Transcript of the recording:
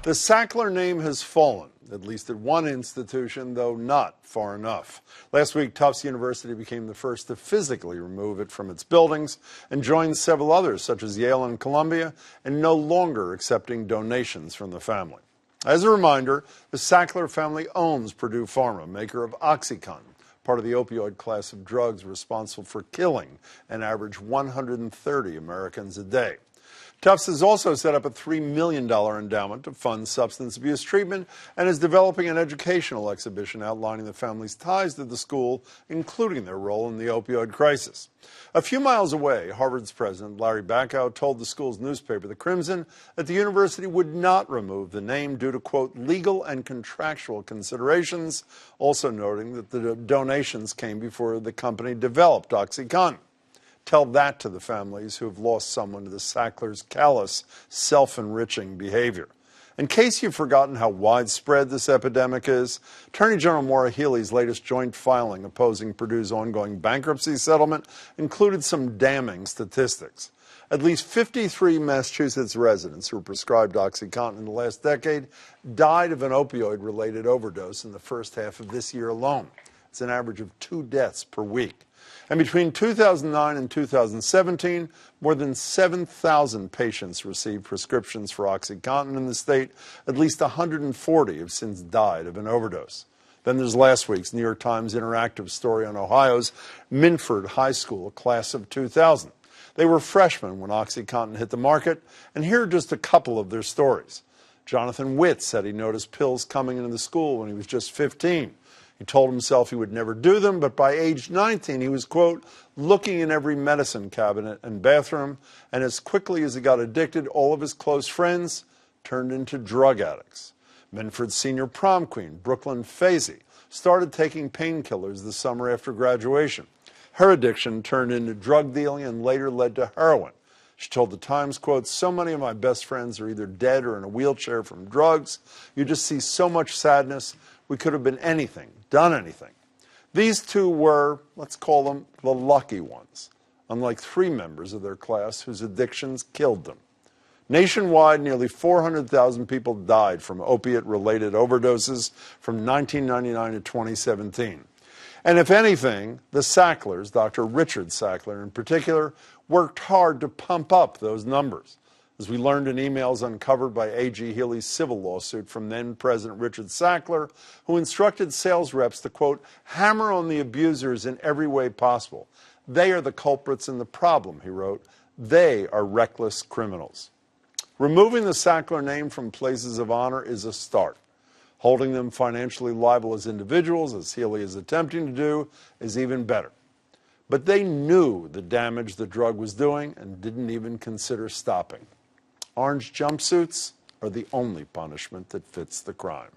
The Sackler name has fallen, at least at one institution, though not far enough. Last week, Tufts University became the first to physically remove it from its buildings and joined several others, such as Yale and Columbia, in no longer accepting donations from the family. As a reminder, the Sackler family owns Purdue Pharma, maker of OxyContin, part of the opioid class of drugs responsible for killing an average 130 Americans a day. Tufts has also set up a $3 million endowment to fund substance abuse treatment and is developing an educational exhibition outlining the family's ties to the school, including their role in the opioid crisis. A few miles away, Harvard's president, Larry Bacow, told the school's newspaper, The Crimson, that the university would not remove the name due to, quote, legal and contractual considerations, also noting that the donations came before the company developed OxyContin. Tell that to the families who have lost someone to the Sackler's callous, self-enriching behavior. In case you've forgotten how widespread this epidemic is, Attorney General Maura Healey's latest joint filing opposing Purdue's ongoing bankruptcy settlement included some damning statistics. At least 53 Massachusetts residents who were prescribed OxyContin in the last decade died of an opioid-related overdose in the first half of this year alone. It's an average of 2 deaths per week. And between 2009 and 2017, more than 7,000 patients received prescriptions for OxyContin in the state. At least 140 have since died of an overdose. Then there's last week's New York Times interactive story on Ohio's Minford High School class of 2000. They were freshmen when OxyContin hit the market, and here are just a couple of their stories. Jonathan Witt said he noticed pills coming into the school when he was just 15. He told himself he would never do them, but by age 19, he was, quote, looking in every medicine cabinet and bathroom, and as quickly as he got addicted, all of his close friends turned into drug addicts. Minford's senior prom queen, Brooklyn Fazey, started taking painkillers the summer after graduation. Her addiction turned into drug dealing and later led to heroin. She told the Times, quote, so many of my best friends are either dead or in a wheelchair from drugs. You just see so much sadness. We could have been anything, done anything. These two were, let's call them, the lucky ones, unlike 3 members of their class whose addictions killed them. Nationwide, nearly 400,000 people died from opiate-related overdoses from 1999 to 2017. And if anything, the Sacklers, Dr. Richard Sackler in particular, worked hard to pump up those numbers. As we learned in emails uncovered by A.G. Healey's civil lawsuit from then-President Richard Sackler, who instructed sales reps to, quote, hammer on the abusers in every way possible. They are the culprits in the problem, he wrote. They are reckless criminals. Removing the Sackler name from places of honor is a start. Holding them financially liable as individuals, as Healey is attempting to do, is even better. But they knew the damage the drug was doing and didn't even consider stopping. Orange jumpsuits are the only punishment that fits the crime.